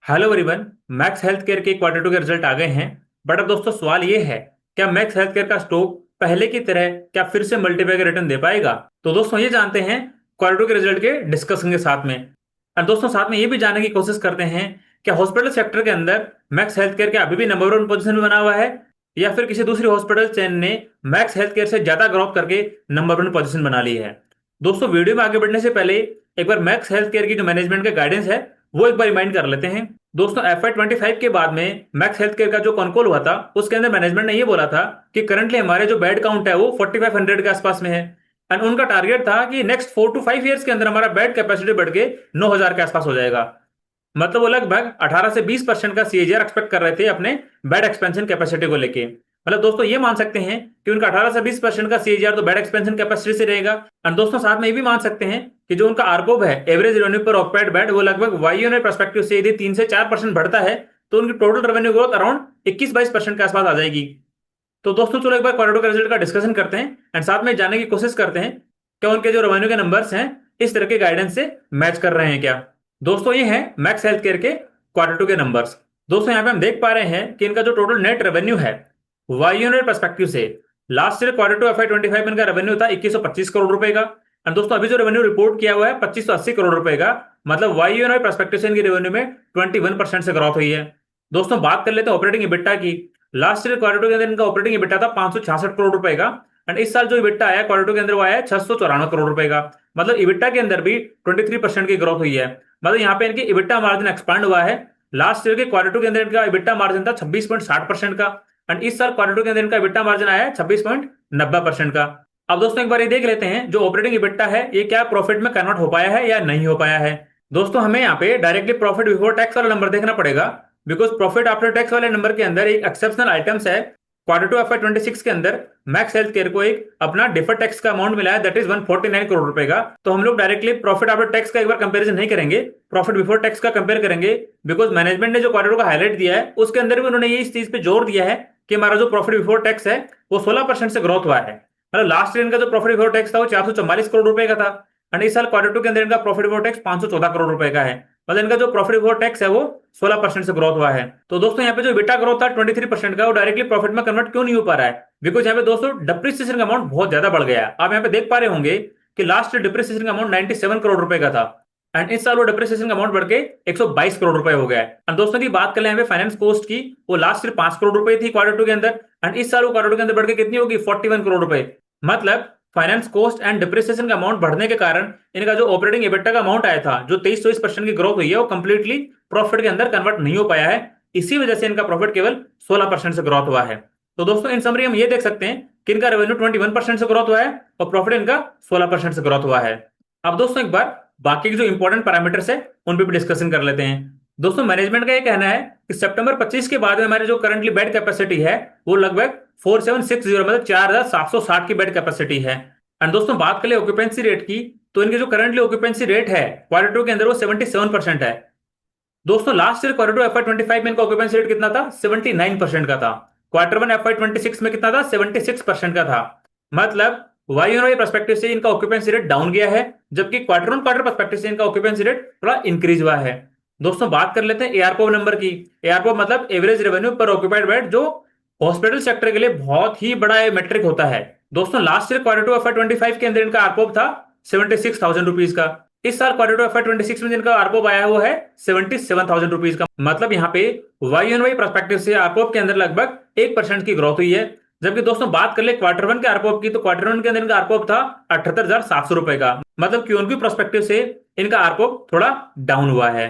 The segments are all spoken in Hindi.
Hello everyone. Max health care के क्वार्टर टू के रिजल्ट आ गए हैं। बट अब दोस्तों सवाल ये है, क्या मैक्स हेल्थ केयर का स्टॉक पहले की तरह क्या फिर से मल्टीपल का रिटर्न दे पाएगा? तो दोस्तों ये जानते हैं क्वार्टर टू के रिजल्ट के डिस्कशन के साथ में। और दोस्तों साथ में ये भी जानने की कोशिश करते हैं, क्या हॉस्पिटल सेक्टर के अंदर मैक्स हेल्थ केयर के अभी भी नंबर वन पोजीशन में बना हुआ है, या फिर किसी दूसरी हॉस्पिटल चेन ने मैक्स हेल्थ केयर से ज्यादा ग्रोथ करके नंबर वन पोजीशन बना ली है? दोस्तों वीडियो में आगे बढ़ने से पहले एक बार मैक्स हेल्थ केयर की जो मैनेजमेंट का गाइडेंस है वो एक बार रिमाइंड कर लेते हैं। दोस्तों FY 25 के बाद में मैक्स हेल्थ केयर का जो कॉन्कोल हुआ था उसके अंदर मैनेजमेंट ने ये बोला था कि करंटली हमारे जो बेड काउंट है वो 4500 के आसपास में है। एंड उनका टारगेट था कि नेक्स्ट 4 to 5 ईयर्स के अंदर हमारा बेड कैपेसिटी बढ़ के 9000 के आसपास हो जाएगा। मतलब वो लगभग 18 से 20% का CAGR एक्सपेक्ट कर रहे थे अपने बेड एक्सपेंशन कैपेसिटी को लेके। मतलब दोस्तों ये मान सकते हैं कि उनका 18 से 20% का CAGR तो बेड एक्सपेंशन कैपेसिटी से रहेगा। और दोस्तों साथ में ये भी मान सकते हैं कि जो उनका आरपोब है, एवरेज रेवेन्यू पर ऑक्युपाइड बेड, वो लगभग वाईओ परस्पेक्टिव से यदि 3 से 4% बढ़ता है तो उनकी टोटल रेवेन्यू ग्रोथ अराउंड 21-22% के आसपास आ जाएगी। तो दोस्तों चलो एक बार क्वार्टर का रिजल्ट का डिस्कशन करते हैं एंड साथ में जानने की कोशिश करते हैं क्या उनके जो रेवेन्यू के नंबर्स हैं इस तरह के गाइडेंस से मैच कर रहे हैं क्या। दोस्तों ये है मैक्स हेल्थ केयर के क्वार्टर टू के नंबर्स। दोस्तों यहाँ पे हम देख पा रहे हैं कि इनका जो टोटल नेट रेवेन्यू है वाई यूनिट परस्पेक्टिव से last year quarter two FY 25 में इनका रेवेन्यू था 2125 करोड़ रुपए का। और दोस्तों अभी जो रेवेन्यू रिपोर्ट किया हुआ है 2580 करोड़ रुपए का। मतलब वाई यूनिट परस्पेक्टिव से इनकी रेवेन्यू में 21% से ग्रोथ हुई है। दोस्तों बात कर लेते हैं ऑपरेटिंग इबिट्टा की। लास्ट ईयर क्वार्टर टू के अंदर इनका ऑपरेटिंग इबिट्टा था 566 करोड़ रुपए का। एंड इस साल जो इबिट्टा आया क्वार्टर टू के अंदर वो आया 694 करोड़ रुपए का। मतलब इबिट्टा के अंदर भी 23% की ग्रोथ हुई है। मतलब यहाँ पे इनकी इबिट्टा मार्जिन एक्सपांड हुआ है। लास्ट ईयर के क्वार्टर टू के अंदर इनका इबिट्टा मार्जिन था 26.60% का। एंड इस साल क्वार्टर टू के अंदर इनका इबिट्टा मार्जिन आया है 26.90% का। अब दोस्तों एक बार ये देख लेते हैं जो ऑपरेटिंग इबिट्टा है ये क्या प्रॉफिट में कन्वर्ट हो पाया है या नहीं हो पाया है। दोस्तों हमें यहाँ पे डायरेक्टली प्रॉफिट बिफोर टैक्स वाला नंबर देखना पड़ेगा, बिकॉज प्रॉफिट आफ्टर टैक्स वाले नंबर के अंदर एक एक्सेप्शनल आइटम्स है। क्वार्टर टू FY 26 के अंदर मैक्स हेल्थ केयर को एक अपना डिफर टैक्स का अमाउंट मिला है, दैट इज 149 करोड़ रुपए का। तो हम लोग डायरेक्टली प्रॉफिट आफ्टर टैक्स का एक बार कंपैरिजन नहीं करेंगे, प्रॉफिट बिफोर टैक्स का कंपेयर करेंगे। बिकॉज मैनेजमेंट ने जो क्वार्टर का हाईलाइट दिया है उसके अंदर भी उन्होंने ये इस चीज पे जोर दिया है कि हमारा जो प्रॉफिट बिफोर टैक्स है वो 16% से ग्रोथ हुआ है। मतलब लास्ट ईयर इनका जो प्रॉफिट बिफोर टैक्स था वो 444 करोड़ रुपए का था। एंड इस साल क्वार्टर टू के अंदर इनका प्रॉफिट बिफोर टैक्स 514 करोड़ रुपए का है। मतलब इनका जो प्रॉफिट बिफोर टैक्स है वो 16% से ग्रोथ हुआ है। तो दोस्तों यहाँ पे जो इबिटा ग्रोथ था 23% का वो डायरेक्टली प्रॉफिट में कन्वर्ट क्यों नहीं हो पा रहा है? बिकॉज यहाँ पे दोस्तों डिप्रिसिएशन का अमाउंट बहुत ज्यादा बढ़ गया है। आप यहाँ पे देख पा रहे होंगे कि लास्ट डिप्रिसिएशन का अमाउंट 97 करोड़ रुपए का था। एंड इस साल वो डिप्रिसिएशन का अमाउंट बढ़ के 122 करोड़ रुपए हो गया है। एंड दोस्तों की बात करें यहाँ पे फाइनेंस कॉस्ट की, वो लास्ट ईयर 5 करोड़ रुपए थी क्वार्टर टू के अंदर। एंड इस साल वो क्वार्टर टू के अंदर बढ़ के कितनी होगी? 41 करोड़ रुपए। मतलब फाइनेंस कॉस्ट एंड डिप्रिसिएशन का अमाउंट बढ़ने के कारण इनका जो ऑपरेटिंग एबिटा का अमाउंट आया था जो 23-24% की ग्रोथ हुई है वो कंप्लीटली प्रॉफिट के अंदर कन्वर्ट नहीं हो पाया है। इसी वजह से इनका प्रॉफिट केवल 16% से ग्रोथ हुआ है। तो दोस्तों इन समरी हम ये देख सकते हैं कि इनका रेवेन्यू 21% से ग्रोथ हुआ है और प्रॉफिट इनका 16% से ग्रोथ हुआ है। अब दोस्तों एक बार बाकी के जो इंपॉर्टेंट पैरामीटर्स है उन पे भी डिस्कशन कर लेते हैं। दोस्तों मैनेजमेंट का ये कहना है कि सितंबर 25 के बाद में हमारे जो करंटली बेड कैपेसिटी है वो लगभग 4760, मतलब 4760 की बेड कैपेसिटी है। एंड दोस्तों बात करें ऑक्यूपेंसी रेट की, तो इनकी जो करंटली ऑक्यूपेंसी रेट है क्वार्टर टू के अंदर वो 77% है। दोस्तों last year quarter two FY 25 में इनका ऑक्यूपेंसी रेट कितना था? 79% का था। क्वार्टर वन FY 26 में कितना था? 76% का था। मतलब वाई ऑन वाई परस्पेक्टिव से इनका ऑक्यूपेंसी रेट डाउन गया है, जबकि क्वार्टर ऑन क्वार्टर परस्पेक्टिव से इनका ऑक्यूपेंसी रेट थोड़ा इंक्रीज हुआ है। दोस्तों बात कर लेते हैं एआरपीओ नंबर की। एआरपीओ मतलब average revenue per occupied bed, जो हॉस्पिटल सेक्टर के लिए बहुत ही बड़ा मेट्रिक होता है। दोस्तों last year quarter two FY 25 के अंदर इनका आरपोब था 76,000 रुपीज का। इस साल क्वार्टर टू FY 26 में जिनका आरपोब आया वो है 77,000 रुपीज का। मतलब यहाँ पे वाई ऑन वाई परस्पेक्टिव से आरपोब के अंदर लगभग 1% की ग्रोथ हुई है। जबकि दोस्तों बात कर ले क्वार्टर वन के आरपोब की, तो क्वार्टर वन के अंदर इनका आरपोब था 78,700 रुपए का। मतलब क्योंकि परस्पेक्टिव से इनका आरपोब थोड़ा डाउन हुआ है।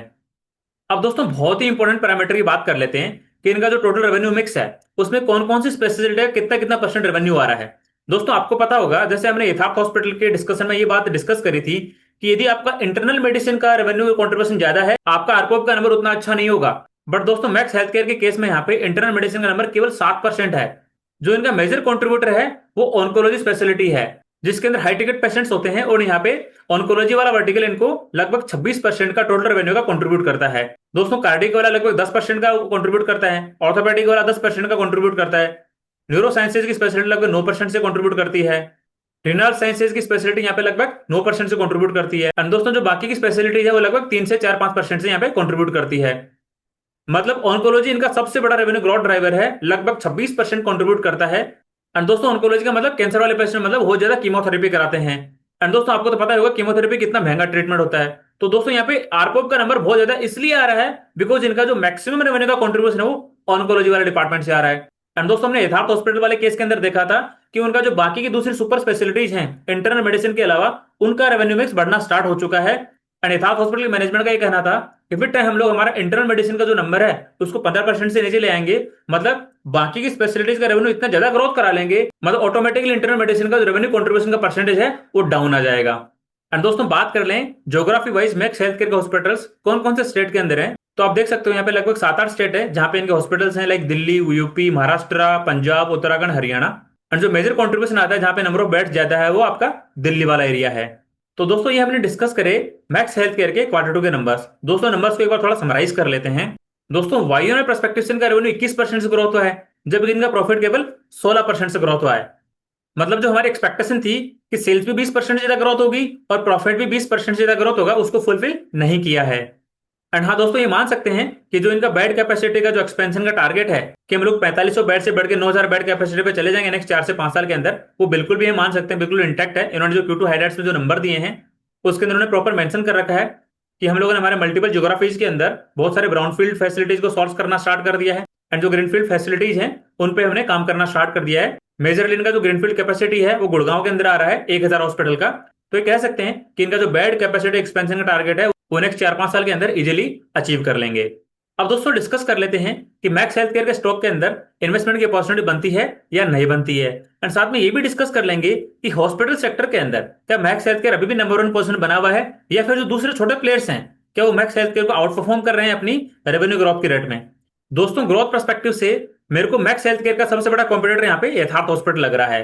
अब दोस्तों बहुत ही इंपॉर्टेंट पैरामीटर की बात कर लेते हैं कि इनका जो टोटल रेवेन्यू मिक्स है उसमें कौन कौन सी स्पेशलिटी है, कितना कितना परसेंट रेवेन्यू आ रहा है। दोस्तों आपको पता होगा, जैसे हमने यथार्थ हॉस्पिटल के डिस्कशन में ये बात डिस्कस करी थी कि यदि आपका इंटरनल मेडिसिन का रेवेन्यू कॉन्ट्रीब्यूशन ज्यादा है आपका आरपोब का नंबर उतना अच्छा नहीं होगा। बट दोस्तों मैक्स हेल्थ केयर के केस में यहाँ पे इंटरनल मेडिसिन का नंबर केवल 7% है। जो इनका मेजर कॉन्ट्रीब्यूटर है वो ऑन्कोलॉजी स्पेशलिटी है, जिसके अंदर हाई टिकट पेशेंट्स होते हैं। और यहाँ पे ऑन्कोलॉजी वाला वर्टिकल इनको लगभग 26% का टोटल रेवेन्यू का कंट्रीब्यूट करता है। दोस्तों कार्डिक वाला लगभग 10% का कंट्रीब्यूट करता है, ऑर्थोपेडिक वाला 10% का कंट्रीब्यूट करता है, न्यूरो साइंसेज की स्पेशलिटी लगभग 9% से कंट्रीब्यूट करती है, रिनल साइंसेज की स्पेशलिटी यहाँ पे लगभग 9% से कंट्रीब्यूट करती है। और दोस्तों जो बाकी की स्पेशलिटी है वो लगभग 3 से 4-5% से यहाँ पे कंट्रीब्यूट करती है। मतलब ऑन्कोलॉजी इनका सबसे बड़ा रेवेन्यू ग्रोथ ड्राइवर है, लगभग 26% कंट्रीब्यूट करता है। एंड दोस्तों ऑन्कोलॉजी का मतलब कैंसर वाले पेशेंट मतलब बहुत ज्यादा कीमोथेरेपी कराते हैं। एंड दोस्तों आपको तो पता होगा कीमोथेरेपी कितना महंगा ट्रीटमेंट होता है। तो दोस्तों यहाँ पे आरपोप का नंबर बहुत ज्यादा इसलिए आ रहा है बिकॉज इनका जो मैक्सिमम रेवेन्यू का कॉन्ट्रीब्यूशन है वो ऑन्कोलॉजी वाले डिपार्टमेंट से आ रहा है। एंड दोस्तों हमने यथार्थ हॉस्पिटल वाले केस के अंदर देखा था कि उनका जो बाकी की दूसरी सुपर स्पेशलिटीज हैं इंटरनल मेडिसिन के अलावा, उनका रेवेन्यू मिक्स बढ़ना स्टार्ट हो चुका है। एंड यथार्थ हॉस्पिटल मैनेजमेंट का ये कहना था कि फिर टाइम हम लोग हमारा इंटरनल मेडिसिन का जो नंबर है उसको 15% से नीचे ले आएंगे, मतलब बाकी की स्पेशलिटीज का रेवेन्यू इतना ज्यादा ग्रोथ करा लेंगे, मतलब ऑटोमेटिकली इंटरनल मेडिसिन का जो रेवेन्यू कंट्रीब्यूशन का परसेंटेज है वो डाउन आ जाएगा। एंड दोस्तों बात कर लें geography wise max health care के हॉस्पिटल्स कौन कौन से स्टेट के अंदर है, तो आप देख सकते हो यहाँ पे लगभग 7-8 स्टेट है जहां पे इनके हॉस्पिटल्स हैं, like Delhi, UP, Maharashtra, Punjab, Uttarakhand, Haryana. And जो मेजर कंट्रीब्यूशन आता है जहां पे नंबर ऑफ बेड्स ज्यादा है वो आपका दिल्ली वाला एरिया है। तो दोस्तों ये हमने डिस्कस करे मैक्स हेल्थ केयर के क्वार्टर 2 के नंबर्स। दोस्तों नंबर्स को एक बार थोड़ा समराइज कर लेते हैं। दोस्तों वाईओ परस्पेक्टिव से इनका रेवेन्यू 21% से ग्रोथ हुआ है, जबकि इनका प्रॉफिट केवल 16% से ग्रोथ हुआ है। मतलब जो हमारी एक्सपेक्टेशन थी कि सेल्स भी 20% ज्यादा ग्रोथ होगी और प्रॉफिट भी 20% ज्यादा ग्रोथ होगा, उसको फुलफिल नहीं किया है। एंड हाँ दोस्तों ये मान सकते हैं कि जो इनका बेड कैपेसिटी का जो एक्सपेंशन का टारगेट है कि हम लोग 4500 बेड से बढ़ के 9000 बेड कैपेसिटी पे चले जाएंगे नेक्स्ट 4 से 5 साल के अंदर, वो बिल्कुल भी ये मान सकते हैं, बिल्कुल इंटैक्ट है। इन्होंने जो Q2 हाइलाइट्स में जो नंबर दिए हैं उसके अंदर उन्होंने प्रॉपर मेंशन कर रखा है कि हम लोगों ने हमारे मल्टीपल ज्योग्राफीज के अंदर बहुत सारे ब्राउनफील्ड फैसिलिटीज को सोर्स करना स्टार्ट कर दिया है। एंड जो ग्रीनफील्ड फैसिलिटीज हैं उन पे हमने काम करना स्टार्ट कर दिया है। मेजरली इनका जो ग्रीनफील्ड कैपेसिटी है वो गुड़गांव के अंदर आ रहा है 1000 हॉस्पिटल का। तो ये कह सकते हैं कि इनका जो बेड कैपेसिटी एक्सपेंशन का टारगेट है वो नेक्स्ट 4-5 साल के अंदर इजीली अचीव कर लेंगे। अब दोस्तों डिस्कस कर लेते हैं कि मैक्स हेल्थ केयर के स्टॉक के अंदर इन्वेस्टमेंट की अपॉर्चुनिटी बनती है या नहीं बनती है। एंड साथ में ये भी डिस्कस कर लेंगे कि हॉस्पिटल सेक्टर के अंदर क्या मैक्स हेल्थ केयर अभी भी नंबर 1 पोजीशन बना हुआ है या फिर जो दूसरे छोटे प्लेयर्स हैं क्या वो मैक्स हेल्थ केयर को आउट परफॉर्म कर रहे हैं अपनी रेवेन्यू ग्रोथ की रेट में। दोस्तों ग्रोथ पर्सपेक्टिव से मेरे को मैक्स हेल्थ केयर का सबसे बड़ा कॉम्पिटिटर यहाँ पे यथार्थ हॉस्पिटल लग रहा है।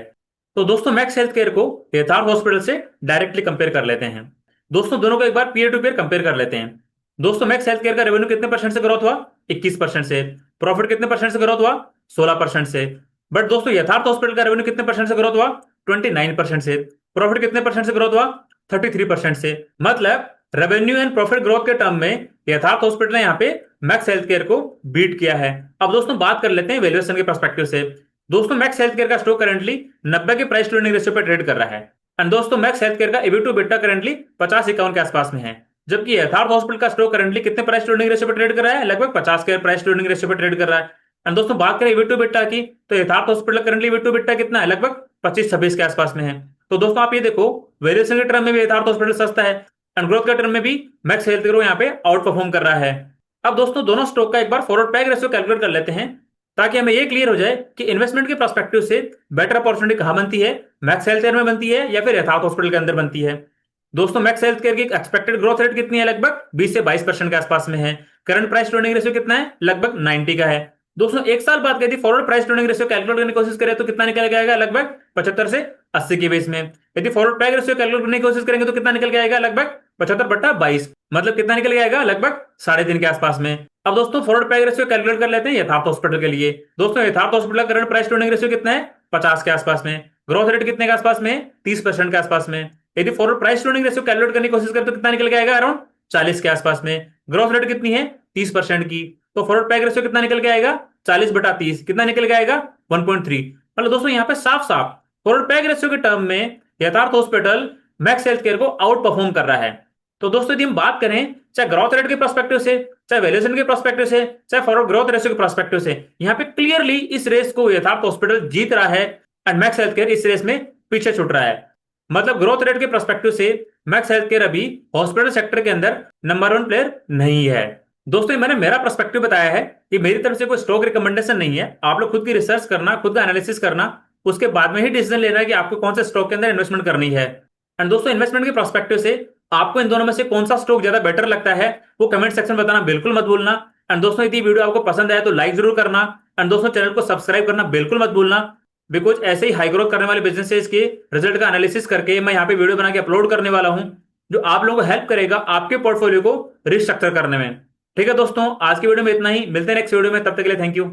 तो दोस्तों मैक्स हेल्थ केयर को यथार्थ हॉस्पिटल से डायरेक्टली कंपेयर कर लेते हैं। दोस्तों दोनों को एक बार पीयर टू पीयर कंपेयर कर लेते हैं। दोस्तों मैक्स हेल्थ केयर का रेवेन्यू कितने परसेंट से ग्रोथ हुआ? 21% से। प्रॉफिट कितने परसेंट से ग्रोथ हुआ? 16% से। बट दोस्तों यथार्थ हॉस्पिटल का रेवेन्यू कितने परसेंट से ग्रोथ हुआ? 29% से। प्रॉफिट कितने परसेंट से ग्रोथ हुआ? 33% से। मतलब रेवेन्यू एंड प्रॉफिट ग्रोथ के टर्म में यथार्थ हॉस्पिटल ने यहाँ पे मैक्स हेल्थ केयर को बीट किया है। अब दोस्तों बात कर लेते हैं वैल्यूएशन के पर्सपेक्टिव से। दोस्तों मैक्स हेल्थ केयर का स्टॉक करंटली 90 के प्राइस टू अर्निंग रेशियो पर ट्रेड कर रहा है। एंड दोस्तों मैक्स हेल्थ केयर का EBIT टू EBITDA करंटली 50-51 के आसपास में है, जबकि यथार्थ हॉस्पिटल का स्टॉक करंटली कितने प्राइस टू अर्निंग रेशियो पर ट्रेड कर रहा है? लगभग 50 के प्राइस टू अर्निंग रेशियो पर ट्रेड कर रहा है। एंड दोस्तों बात करें EBIT टू EBITDA की, तो Yatharth hospital currently EBIT to EBITDA कितना है? लगभग 25-26 के आसपास में है। तो दोस्तों आप ये देखो वेरिएशन के टर्म में भी यथार्थ हॉस्पिटल सस्ता है एंड ग्रोथ के टर्म में भी मैक्स हेल्थ केयर यहाँ पे आउट परफॉर्म कर रहा है। अब दोस्तों दोनों स्टॉक का एक बार फॉरवर्ड पैग रेशियो कैलकुलेट कर लेते हैं ताकि हमें ये क्लियर हो जाए कि इन्वेस्टमेंट के पर्सपेक्टिव से बेटर अपॉर्चुनिटी कहां बनती है, मैक्स हेल्थ केयर में बनती है या फिर यथार्थ हॉस्पिटल के अंदर बनती है। दोस्तों मैक्स हेल्थ केयर की एक्सपेक्टेड ग्रोथ रेट कितनी है? लगभग 20 से 22% के आसपास में है। Current price to earning ratio कितना है? लगभग 90 का है। दोस्तों एक साल बाद यदि forward price to earning ratio calculate करने की कोशिश करें तो कितना निकल के आएगा? लगभग 75 से 80 के बेस में। यदि फॉरवर्ड पैग रेशियो कैलकुलेट करने की कोशिश करेंगे तो कितना निकल के आएगा? लगभग 75/22, मतलब कितना निकल के आएगा? लगभग 3.5 के आसपास में। अब दोस्तों फॉरवर्ड पैग रेशियो कैलकुलेट कर लेते हैं यथार्थ हॉस्पिटल के लिए। दोस्तों यथार्थ हॉस्पिटल का current price to earning ratio कितना है? 50 के आसपास में। ग्रोथ रेट कितने के आसपास में? 30% के आसपास में। यदि forward price to earning ratio calculate करने की कोशिश करें तो कितना निकल के आएगा? अराउंड 40 के आसपास में। ग्रोथ रेट कितनी है? 30% की। तो फॉरवर्ड पैग रेशियो कितना निकल के आएगा? 40/30, कितना निकल के आएगा? 1.3। मतलब दोस्तों यहाँ पे साफ साफ फॉरवर्ड पैग रेशियो के टर्म में यथार्थ हॉस्पिटल मैक्स हेल्थ केयर को आउट परफॉर्म कर रहा है। तो दोस्तों यदि हम बात करें चाहे ग्रोथ रेट के पर्सपेक्टिव से, चाहे वैल्यूएशन के पर्सपेक्टिव से, चाहे फॉरवर्ड ग्रोथ रेशियो के पर्सपेक्टिव से, यहाँ पे क्लियरली इस रेस को यथार्थ हॉस्पिटल जीत रहा है एंड मैक्स हेल्थ केयर इस रेस में पीछे छूट रहा है। मतलब ग्रोथ रेट के पर्सपेक्टिव से मैक्स हेल्थ केयर अभी हॉस्पिटल सेक्टर के अंदर नंबर 1 प्लेयर नहीं है। दोस्तों मैंने मेरा पर्सपेक्टिव बताया है कि मेरी तरफ से कोई स्टॉक रिकमेंडेशन नहीं है। आप लोग खुद की रिसर्च करना, खुद का एनालिसिस करना, उसके बाद में ही डिसीजन लेना है कि आपको कौन से स्टॉक के अंदर इन्वेस्टमेंट करनी है। एंड दोस्तों इन्वेस्टमेंट के पर्सपेक्टिव से आपको इन दोनों में से कौन सा स्टॉक ज्यादा बेटर लगता है वो कमेंट सेक्शन में बताना बिल्कुल मत भूलना। एंड दोस्तों यदि वीडियो आपको पसंद आया तो लाइक जरूर करना एंड दोस्तों चैनल को सब्सक्राइब करना बिल्कुल मत भूलना, बिकॉज ऐसे ही हाई ग्रोथ करने वाले बिजनेसेस के रिजल्ट का एनालिसिस करके मैं यहाँ पे वीडियो बना के अपलोड करने वाला हूं जो आप लोगों को हेल्प करेगा आपके पोर्टफोलियो को रिस्ट्रक्चर करने में। ठीक है दोस्तों आज की वीडियो में इतना ही, मिलते हैं नेक्स्ट वीडियो में, तब तक के लिए थैंक यू।